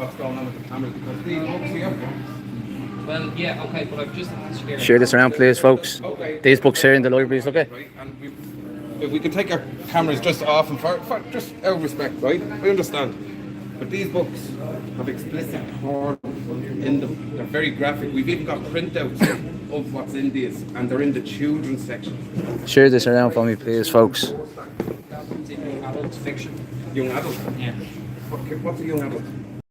what's going on with the cameras because these books here. Well, yeah, okay, but I've just asked you. Share this around, please, folks. Okay. These books here in the libraries, okay? Right, and if we can take our cameras just off and for just out of respect, right? I understand. But these books have explicit porn in them. They're very graphic. We've even got printouts of what's in these, and they're in the children's section. Share this around for me, please, folks. That one's in adult fiction. Young adult? Yeah. What's a young adult?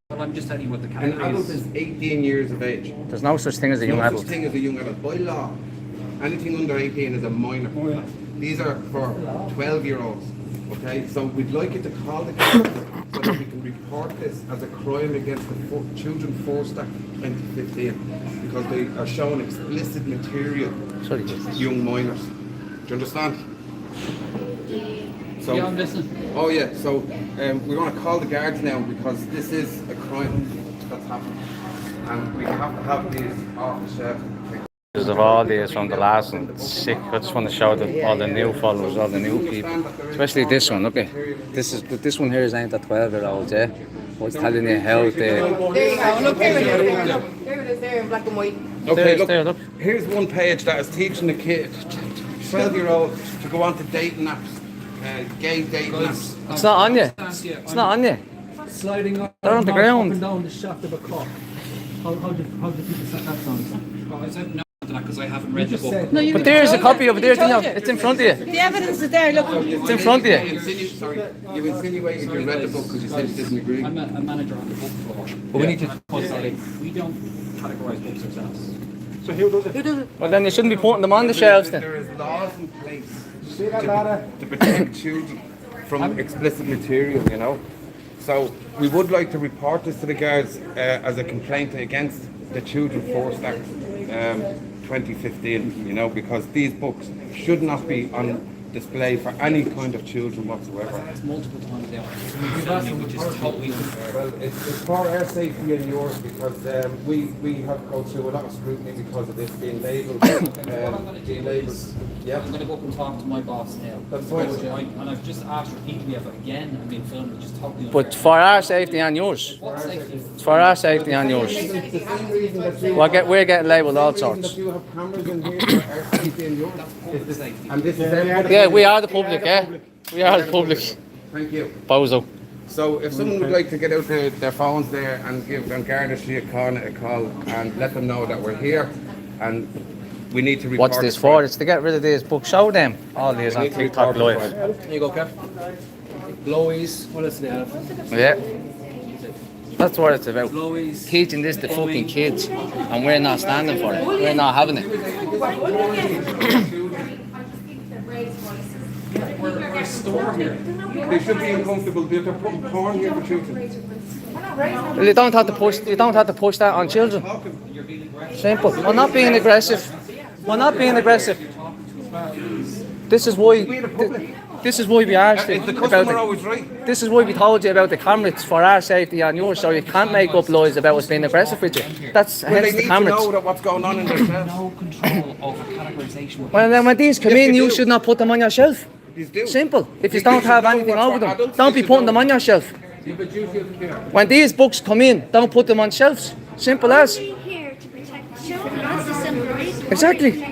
Well, I'm just telling you what the An category adult is. is 18 years of age. There's no such thing as a young No adult. such thing as a young adult. By law, anything under 18 is a minor. Oh, yeah. These are for 12-year-olds. Okay, so we'd like you to call the cops so that we can report this as a crime against the Children Force Act 2015 because they are showing explicit material Sorry. to young minors. Do you understand? So, Yeah, I'm listening. oh yeah, so we're going to call the guards now because this is a crime that's happened. And we have to have these off the shelf. Because of all these from the last one, it's sick. I just want to show all the new followers, all the new people. Especially this one, okay? This one here is aimed at 12-year-olds, yeah? I was telling you how they... There you go. Look, there it is. Look, there it is there in black and white. Okay, There, look, here's one page that is teaching the kid, 12-year-old, to go on to dating apps, gay dating apps. It's not on you. It's not on you. Sliding up, They're on the ground. up and down the shaft of a car. How do people set that sound? Well, I said no to that because I haven't read the book. No, you But there's a copy of it there, it's in front of you. The evidence is there. Look. It's in front of you. You insinuated you read the book because you said you didn't agree. I'm a manager on the book floor. But we need to put that in. We don't categorise books ourselves. So who does it? Who does it? Well, then you shouldn't be putting them on the shelves then. There is laws in place to protect children from explicit material, you know. So we would like to report this to the guards as a complaint against the Children Force Act 2015, you know, because these books should not be on display for any kind of children whatsoever. It's multiple times now. Which is totally unfair. Well, it's for our safety and yours because we have gone through a lot of scrutiny because of this being labelled. Yeah. I'm going to go up and talk to my boss now. That's fine. And I've just asked repeatedly if again I'm being filmed, which is totally unfair. But for our safety and yours. What safety? It's for our safety and yours. It's the same reason that you We're getting labelled all sorts. that you have cameras in here for our safety and yours. Public safety. And this is everybody. Yeah, we are the public, yeah? We are the public. Thank you. Bozo. So if someone would like to get out their phones there and give them Garda Street a call and let them know that we're here and we need to report. What's this for? It's to get rid of these books. Show them all these on TikTok Live. There you go, Kev. Blowies. What else do they have? Yeah. That's what it's about. Blowies. Teaching this to fucking kids. And we're not standing for it. We're not having it. We're a store here. They should be uncomfortable. They're putting porn here for children. Well, you don't have to push that on children. Simple. We're not being aggressive. We're not being aggressive. This is why we asked you Is the about customer it. always right? This is why we told you about the cameras for our safety and yours, so you can't make up lies about us being aggressive with you. That's Well, they hence the need to know cameras. that what's going on in their cells. No control over categorisation. Well, then when these come Yes, in, you you do. should not put them on your shelf. These do. Simple. If you These don't should have know anything what's over for them, adults, don't they be should putting know. them on your shelf. You have a duty of care. When these books come in, don't put them on shelves. Simple as. We're here to protect children. That's the simple reason. Exactly.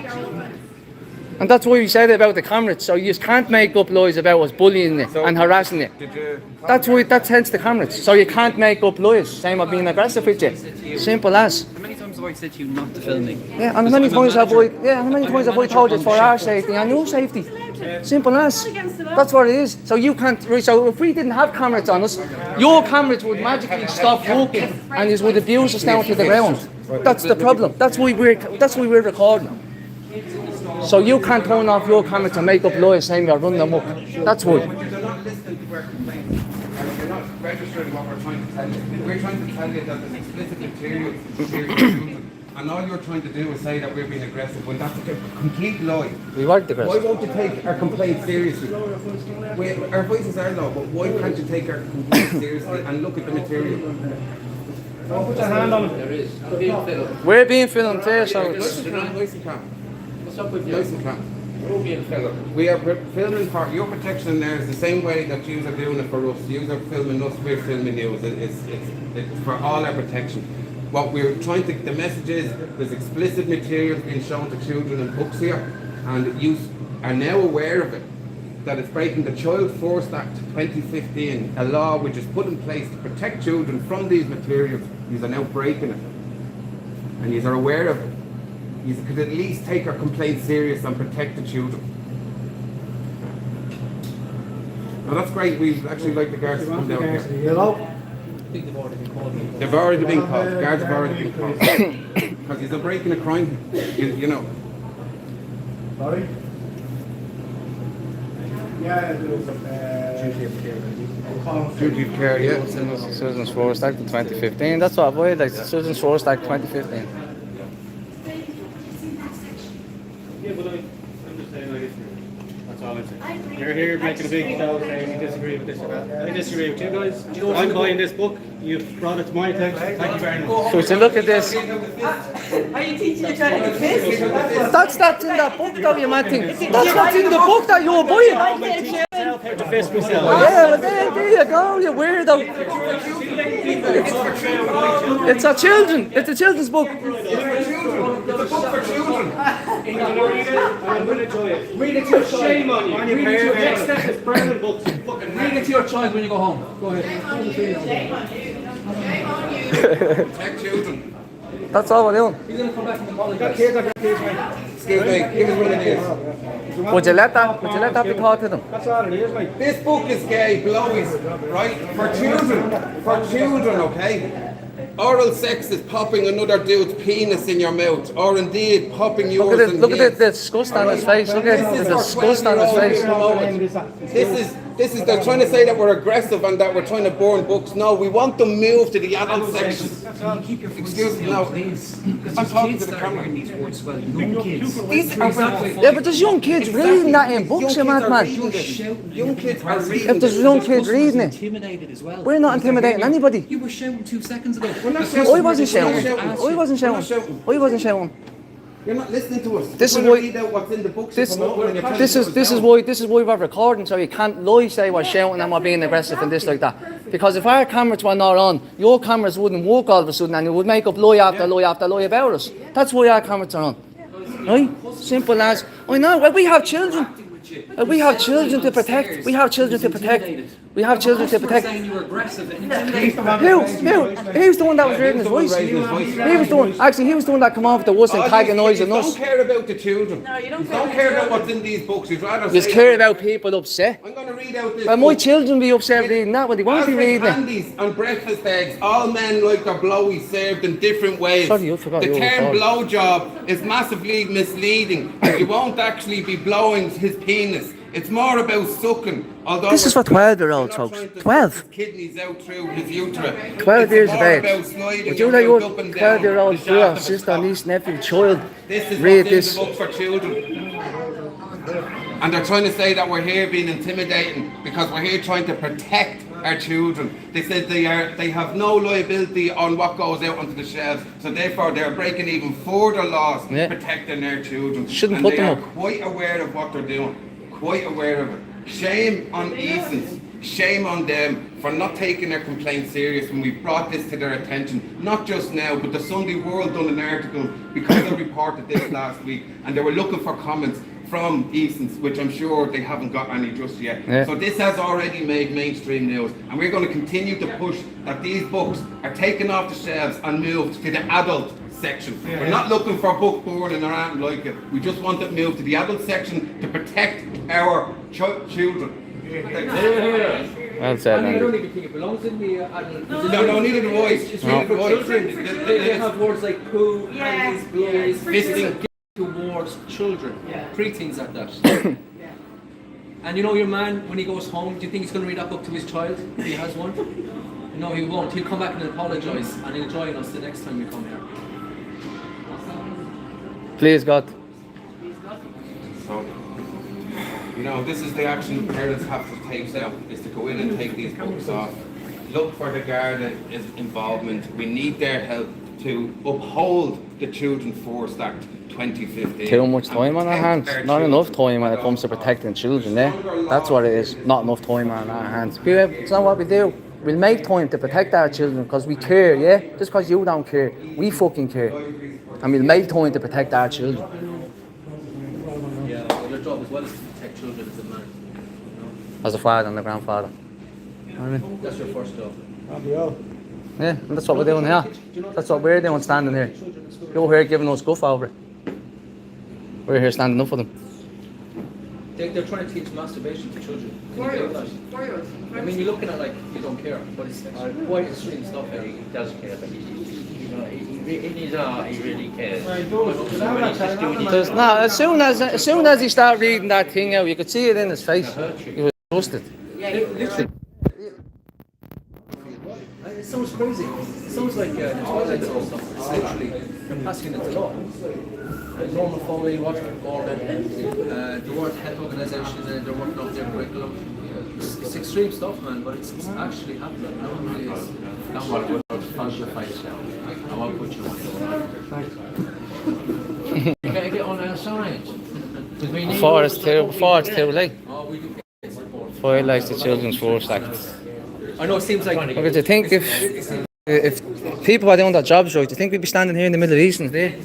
And that's why we said about the cameras. So you can't make up lies about us bullying you and harassing you. Did you? That's hence the cameras. So you can't make up lies. Same with being aggressive with you. Simple as. How many times have I said to you not to film me? Yeah, and how many times have I told you it's for our safety and your safety? Simple as. That's what it is. So you can't. So if we didn't have cameras on us, your cameras would magically stop working and you would abuse us down to the ground. That's the problem. That's why we're recording. So you can't turn off your camera to make up lies saying you're running them up. That's why. You're not listening to our complaints and you're not registering what we're trying to tell you. We're trying to tell you that there's explicit material here, and all you're trying to do is say that we're being aggressive when that's a complete lie. We weren't Why aggressive. won't you take our complaint seriously? Our voices are low, but why can't you take our complaint seriously and look at the material? Put your hand on it. We're being filmed here, so it's. Nice and calm. Nice and calm. We are filming for your protection there is the same way that you are doing it for us. You are filming us, we're filming you. It's for all our protection. What we're trying to, the message is there's explicit materials being shown to children in books here, and you are now aware of it, that it's breaking the Child Force Act 2015, a law which is put in place to protect children from these materials. You are now breaking it, and you are aware of it. You could at least take our complaint serious and protect the children. Now that's great. We'd actually like the guards to come down here. Hello? I think they've already been called. They've already been called. The guards have already been called. Because he's breaking a crime. You know. Sorry? Yeah, Duty of care, yeah. Children's Force Act of 2015. That's what I avoid, like Children's Force Act 2015. Yeah, but I'm just saying, like, that's all I'm saying. You're here making a big show saying you disagree with this or that. I disagree with you guys. I'm buying this book. You've brought it to my attention. Thank you very much. So to look at this. Are you teaching your child to kiss? That's in that book though, you mad thing. That's what's in the book that you're buying. Myself how to fist myself. Yeah, well there you go, you weirdo. It's a children. It's a children's book. It's a book for children. I'm going to enjoy it. Read it to your shame on you. Read it to your next step is burning books. Fucking Read it to your child when you go home. Go ahead. Protect children. That's all we're doing. He's going to come back and apologize. Excuse me, give us what it is. Would you let that be taught to them? That's all it is, mate. This book is gay blowies, right? For children. For children, okay? Oral sex is popping another dude's penis in your mouth, or indeed popping yours in Look at his. the disgust on his face. Look at the disgust on his face. This is, they're trying to say that we're aggressive and that we're trying to burn books. No, we want them moved to the adult section. Keep your Excuse me, no. I'm talking to the camera. These words, well, young kids. Yeah, but there's young kids reading that in books, you mad man. Young kids are reading. If there's young kids reading it, Intimidated as well. we're not intimidating anybody. You were shouting 2 seconds ago. I wasn't shouting. I wasn't shouting. I wasn't shouting. You're not listening to us. This We're is gonna why- read out what's in the books. This and promote it and you're telling this us is why we're recording, so you can't lie, say we're shouting and we're being aggressive and this like that. Because if our cameras were not on, your cameras wouldn't work all of a sudden and you would make up lie after lie after lie about us. That's why our cameras are on. Right? Simple as. I know. Well, we have children. We have children to protect. We have children to protect. We have children to protect. Saying you were aggressive and intimidating. Who? He was the one that was raising his voice. He was the one. Actually, he was the one that come over to us and antagonising us. Don't care about the children. No, you don't Don't care about what's in these books. You'd rather Just say- care about people upset. I'm going to read out this. Well, my book. children be upset reading that, but they won't be Average reading it. candies and breakfast eggs. All men like their blowy served in different ways. Sorry, I forgot the you were term recording. blowjob is massively misleading. You won't actually be blowing his penis. It's more about sucking. Although This is for 12-year-olds, we're not folks. trying to 12. suck his kidneys out through his uterus. 12 It's years of more age. about sliding Would you your let your mouth up and down 12-year-old the shaft brother, of his sister, cock. niece, nephew, child This is read what's this? in the book for children. And they're trying to say that we're here being intimidating because we're here trying to protect our children. They said they have no liability on what goes out onto the shelves, so therefore they're breaking even further laws Yeah. protecting their children. Shouldn't and put they them are up. quite aware of what they're doing. Quite aware of it. Shame on Eason. Shame on them for not taking their complaint serious when we brought this to their attention. Not just now, but the Sunday World done an article because they reported this last week and they were looking for comments from Eason's, which I'm sure they haven't got any just yet. Yeah. So this has already made mainstream news and we're going to continue to push that these books are taken off the shelves and moved to the adult section. We're not looking for book burning or anything like it. We just want it moved to the adult section to protect our children. Well said, I Andy. don't even think it belongs in the adult. No, neither do I. It's No. really for children. They have words like poo, panties, blowies, Fisting. towards children. Pre-teens at that. And you know your man, when he goes home, do you think he's going to read that book to his child if he has one? No, he won't. He'll come back and apologise and he'll join us the next time we come here. Please, God. So, you know, this is the action parents have to take now, is to go in and take these books off. Look for the Garda involvement. We need their help to uphold the Children's Force Act 2015. Too much time on our hands. Protect Not our enough children. time when it comes to protecting children, eh? That's what it is. Not enough time on our hands. It's not what we do. We'll make time to protect our children because we care, yeah? Just because you don't care, we fucking care. And we'll make time to protect our children. Yeah, well, your job as well is to protect children as a man. You know? As a father and a grandfather. You know what I mean? That's your first job. Yeah, and that's what we're doing here. That's what we're doing standing here. You're here giving us guff over it. We're here standing up for them. They're trying to teach masturbation to children. Can you believe that? 4-year-olds. I mean, you're looking at like you don't care, but it's quite extreme stuff here. He does care, but in his heart he really cares. There's no, as soon as he started reading that thing out, you could see it in his face. He was busted. It sounds crazy. It sounds like the Twilight Zone stuff. It's literally they're passing it to law. Normal family, Washington Gordon, the World Health Organization, they're working on their curriculum. It's extreme stuff, man, but it's actually happening. It really is. That's what we're falsified now. I won't put you on the You better get on our side. Before it's too late. Oh, we do get support. Violates the Children's Force Act. I know it seems like. Look, do you think if people are doing their jobs right, do you think we'd be standing here in the middle of Eason today?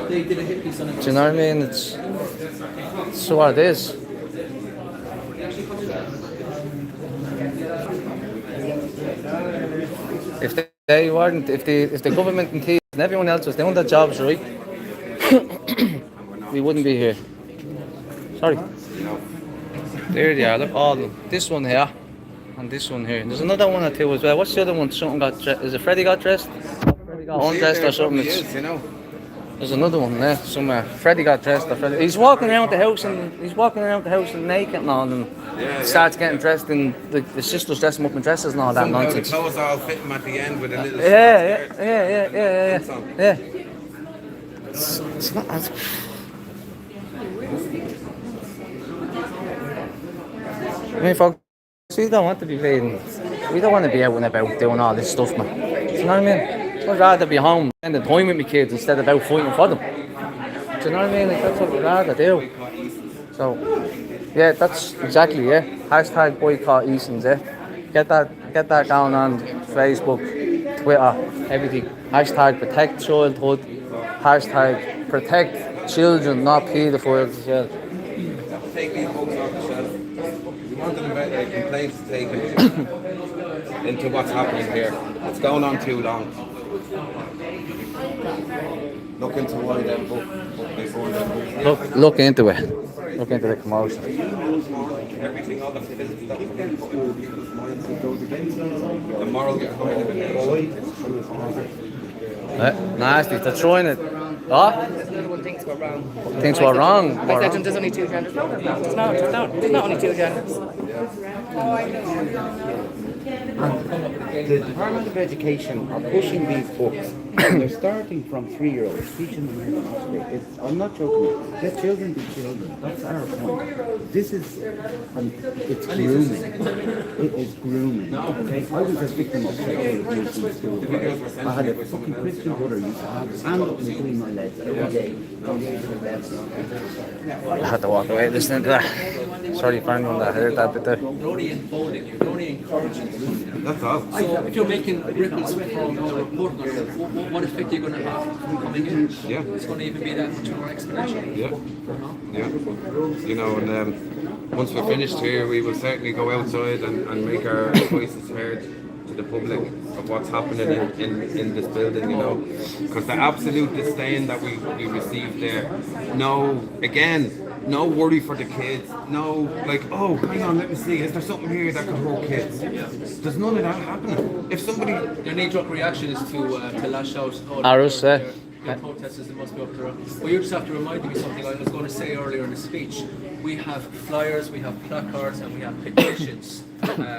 They did a hit piece on it. Do you know what I mean? It's what it is. If they weren't, if the government and thieves and everyone else was doing their jobs right, we wouldn't be here. Sorry. There they are. Look, all of them. This one here, and this one here. There's another one or two as well. What's the other one? Something got dressed. Is it Freddie got dressed? Freddie got undressed or something. It's, You know. there's another one there somewhere. Freddie got dressed. Or Freddie. He's walking around the house and naked and all, and starts getting dressed, and the sisters dress him up in dresses and all that Somehow the nonsense. clothes all fit him at the end with a little. Yeah. It's not. I mean, folks, we don't want to be playing. We don't want to be out and about doing all this stuff, man. Do you know what I mean? I'd rather be home spending time with my kids instead of out fighting for them. Do you know what I mean? Like, that's what we'd rather do. So, yeah, that's exactly, yeah. Hashtag boycott Eason's, yeah. Get that going on Facebook, Twitter, everything. Hashtag protect childhood. Hashtag protect children, not paedophiles as well. Take these books off the shelf. We wanted complaints taken into what's happening here. It's going on too long. Look into why that book before that book. Look into it. Look into the commotion. Everything, all the filth stuff in people's minds that goes against them. The moral behind it. Nasty. They're throwing it. What? Everyone thinks we're wrong. Things were wrong. Like that, there's only two genders. No, there's not. There's not only two genders. The Department of Education are pushing these books, and they're starting from 3-year-olds, teaching them how to masturbate. I'm not joking. Let children be children. That's our point. This is, it's grooming. It is grooming. Okay? I was a victim of sexual abuse in school. Right? I had a fucking Christian brother who used to have his hand up between my legs every day. I had to walk away listening to that. Sorry for anyone that heard that bit there. You're only enfolding, you're only encouraging. That's all. So if you're making ripples from the reporting on it, what effect are you going to have from coming in? Yeah. It's going to even be that much more exponential. Yeah. You know, and once we're finished here, we will certainly go outside and make our voices heard to the public of what's happening in this building, you know. Because the absolute disdain that we received there, no worry for the kids, no, like, oh, hang on, let me see, is there something here that could hurt kids? There's none of that happening. If somebody... Their knee-jerk reaction is to lash out. Arrows, Their protesters, they must be up there. Well, you just have to remind me something I was going to say earlier in the speech. we have flyers, we have placards, and we have petitions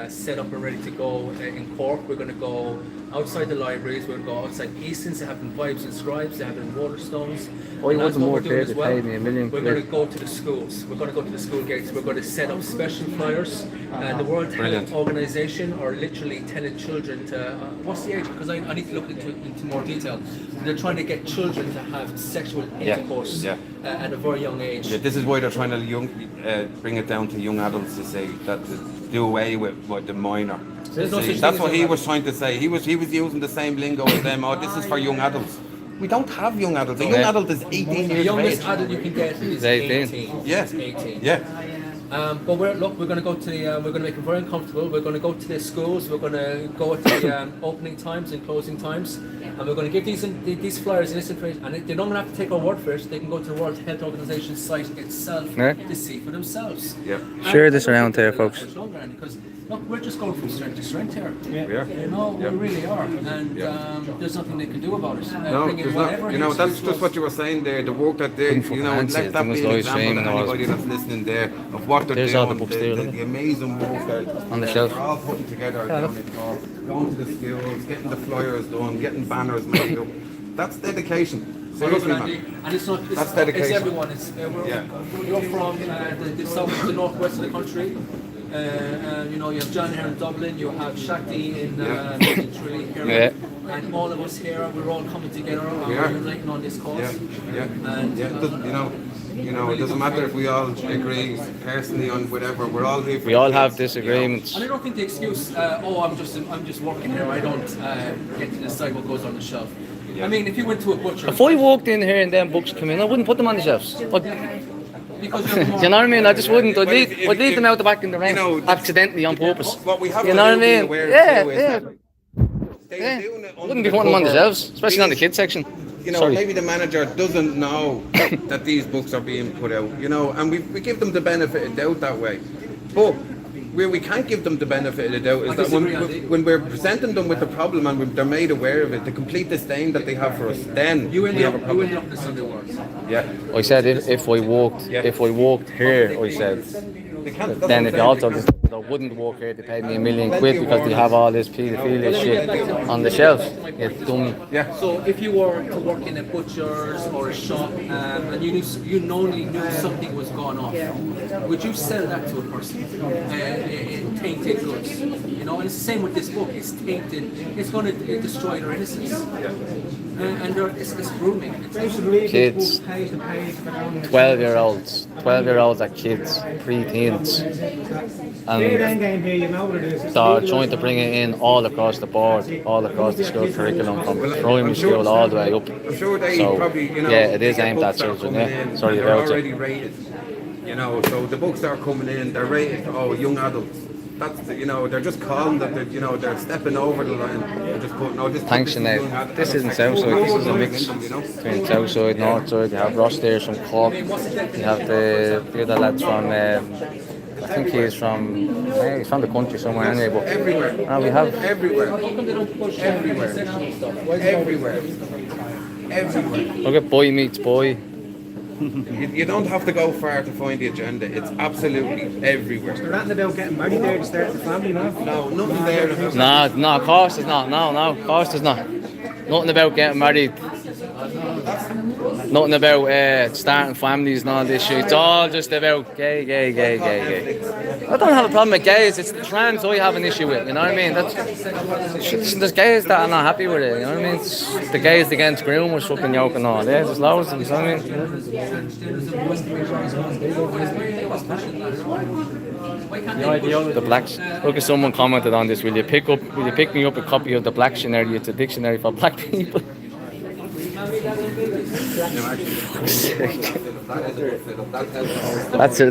set up and ready to go in Cork. We're going to go outside the libraries, we're going to go outside Eason's, they have in Vibes and Scribes, they have in Waterstones. Oh, you And want that's some what more we're doing there, as they paid me $1 million We're going to go to the schools, we're going to go to the school gates, we're going to set up special flyers. The World Health Organization are literally telling children to, what's the age? Because I need to look into more detail. They're trying to get children to have sexual intercourse at a very young age. Yeah, this is why they're trying to bring it down to young adults to say that to do away with the minor. There's no See, such that's thing what as he young was trying to say. He was using the same lingo as them. Oh, this is for young adults. We don't have young adults. A young adult is 18 The years of youngest age. adult you can get is 18. Yes. 18. Yeah. But we're going to go to the, we're going to make them very uncomfortable. We're going to go to the schools. We're going to go at the opening times and closing times, and we're going to give these flyers and this information. And they don't have to take our word for it. They can go to the World Health Organization site itself to see for themselves. Yeah. Share this around here, folks. Because look, we're just going from strength to strength here. Yeah. You know, we really are, and there's nothing they can do about it. No, there's not. You know, that's just what you were saying there. The work that they, you know, let that be an example to anybody that's listening there of what they're There's doing. all the books there, the amazing work that on the shelf. they're all putting together down in Cork, going to the schools, getting the flyers done, getting banners made up. That's dedication. Seriously, man. And it's not. That's dedication. It's everyone. It's you're from the south, the northwest of the country. You know, you have John here in Dublin, you have Shakti in Tralee here, and all of us here, we're all coming together and we're uniting on this cause. And you know, it doesn't matter if we all agree personally on whatever. We're all here. We all have disagreements. I don't think the excuse, I'm just working here, I don't get to decide what goes on the shelf. I mean, if you went to a butcher. If I walked in here and them books come in, I wouldn't put them on the shelves. But, because you know what I mean? I just wouldn't. I'd leave them out the back in the rain, accidentally on purpose. What we have You to know what I be mean? aware Yeah, too is yeah. that Yeah. doing it Wouldn't be putting them on the shelves, especially on the kids section. You know, Sorry. maybe the manager doesn't know that these books are being put out, you know, and we give them the benefit of doubt that way. But where we can't give them the benefit of the doubt is that when we're presenting them with the problem and they're made aware of it, the complete disdain that they have for us, then we have a problem. You ended up in the Sunday World. Yeah. I said if I walked here, I said, then if you also just I wouldn't walk here, they paid me £1 million because they have all this paedophilia shit on the shelf. You dummy. Yeah. So if you were to work in a butcher's or a shop and you knowingly knew something was going on, would you sell that to a person? Tainted goods. You know, and it's the same with this book. It's tainted. It's going to destroy their innocence. And it's grooming. Kids, 12-year-olds. 12-year-olds are kids, pre-teens. And they're trying to bring it in all across the board, all across the school curriculum, from primary school all the way up. I'm sure they So, probably, you know, yeah, it is they get aimed at books that are children, coming yeah. in, Sorry they're about it. already rated. You know, so the books that are coming in, they're rated for young adults. That's you know, they're just calling that they're stepping over the line. They're just putting Thanks, Sinead. This isn't Southside, this is a mix between Southside, Northside. You have Ross there from Cork. You have the other lads from, I think he's from the country somewhere anyway. But everywhere. We have Everywhere. look at boy meets boy. You don't have to go far to find the agenda. It's absolutely everywhere. They're ranting about getting married there to start the family now. No, nothing there. No, of course there's not. No, of course there's not. Nothing about getting married. Nothing about starting families and all this shit. It's all just about gay. I don't have a problem with gays. It's the trans I have an issue with. You know what I mean? There's gays that are not happy with it. You know what I mean? It's the gays against groomers, fucking yoke and all. Yeah, there's loads of them. You know what I mean? The blacks. Look at someone commented on this. Will you pick me up a copy of the Blactionary? It's a dictionary for black people. That's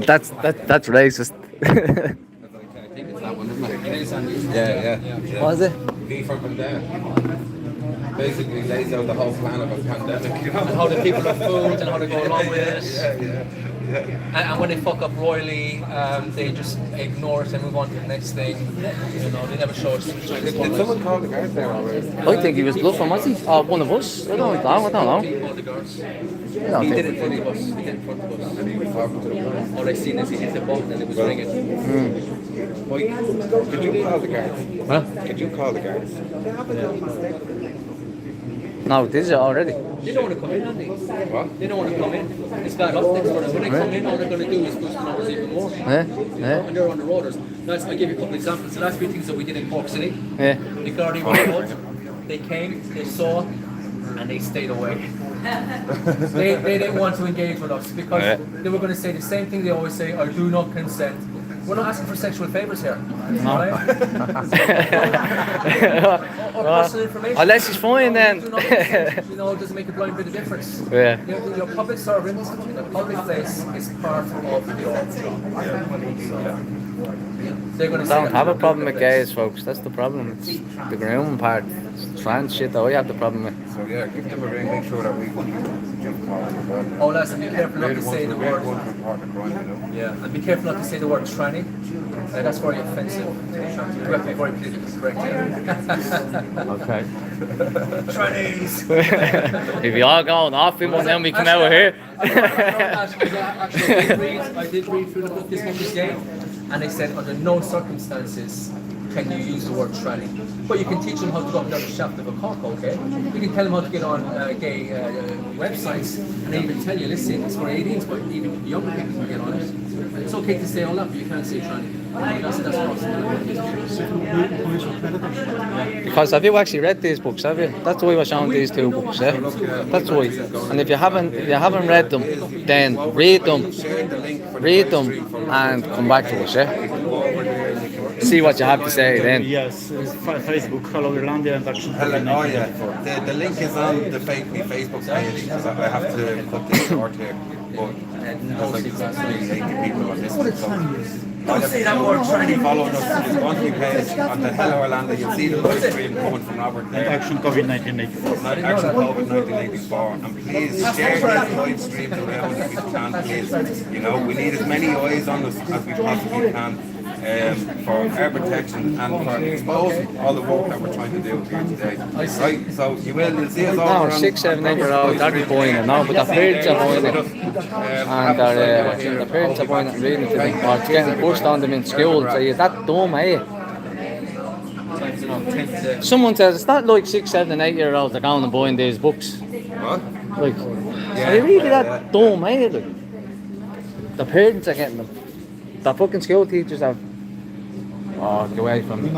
racist. Yeah. What is it? V for Pandemic. Basically lays out the whole plan of a pandemic. And how the people have food and how to go along with it. And when they fuck up royally, they just ignore it and move on to the next thing. You know, they never show us. Did someone call the guards there already? I think he was bluffing, was he? Or one of us? I don't know. He called the guards. I don't He think. did it in front of us. He did it in front of us. And he was talking to the guards. All I seen is he hit the button and it was ringing. Mike, could you call the guards? Huh? Could you call the guards? No, this is already. They don't want to come in, Andy. What? They don't want to come in. It's bad up next door. When they come in, all they're going to do is boost the numbers even more. Yeah. And they're on the roaders. Now, I'll give you a couple of examples. The last few things that we did in Cork City, Yeah. the Gardaí road, they came, they saw, and they stayed away. They didn't want to engage with us because they were going to say the same thing they always say, I do not consent. We're not asking for sexual favours here. Right? or personal information. Unless he's fine then. Do not consent. You know, it doesn't make a blind bit of difference. Yeah. Your public servants in a public place is part of your job. They're going to say Don't have a problem with gays, folks. That's the problem. It's the grooming part. It's trans shit that I have the problem with. So yeah, give them a ring, make sure that we give calls as well. Oh, listen, be careful not We're to the ones say the who- we're word. the ones who report the crime, you know. Yeah, and be careful not to say the word tranny. That's very offensive. You have to be very politically correct here. Okay. Trannies! If you all going off him, then we come out here. Actually, I did read through the book this Mother's Day, and they said under no circumstances can you use the word tranny. But you can teach them how to go up down the shaft of a cock, okay? You can tell them how to get on gay websites, and they even tell you, listen, it's for 18s, but even younger people can get on it. It's okay to say all that, but you can't say tranny. That's Because have you actually read these books? Have you? That's why we're showing these two books. Yeah. That's why. And if you haven't read them, then read them, and come back to us. Yeah. See what you have to say then. Yes, Facebook, Hello Irlandia and Action Oh yeah, the link is on the Facebook page because I have to put this short here. But there's like 80 people on this. Don't say that word tranny. Following us, it's on the page on the Hello Orlando. You'll see the live stream coming from Robert and there. Action COVID 1984. Action COVID 1984, and please share this live stream around if you can, please. You know, we need as many eyes on us as we possibly can. For our protection and for exposing all the work that we're trying to do here today. Right, so you'll see us all No, around 6, 7, 8 year old, they're buying it now, but the parents are buying it. And the parents are buying it and reading it to them, or it's getting pushed on them in school. So you're that dumb, eh? Someone says it's not like 6, 7, and 8 year olds are going and buying these books. What? Like, are you really that dumb, eh? Like, the parents are getting them. The fucking school teachers have. Oh, get away from me.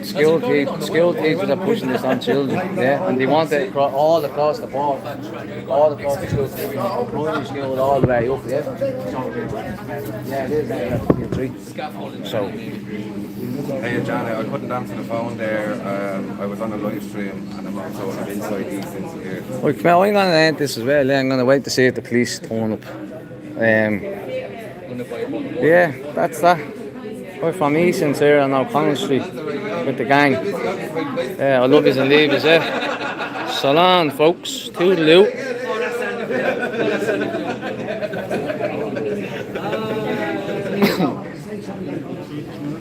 School teachers are pushing this on children, yeah, and they want it all across the board, all across the school, from primary school all the way up, yeah. Yeah, it is. Yeah, so. Hey John, I couldn't answer the phone there. I was on a live stream and I'm also on inside Eason here. Well, come on, I'm going to end this as well. I'm going to wait to see if the police turn up. Yeah, that's that. We're from Eason's here on O'Connell Street with the gang. I love yous and leave yous, eh? So long, folks. Toodaloo.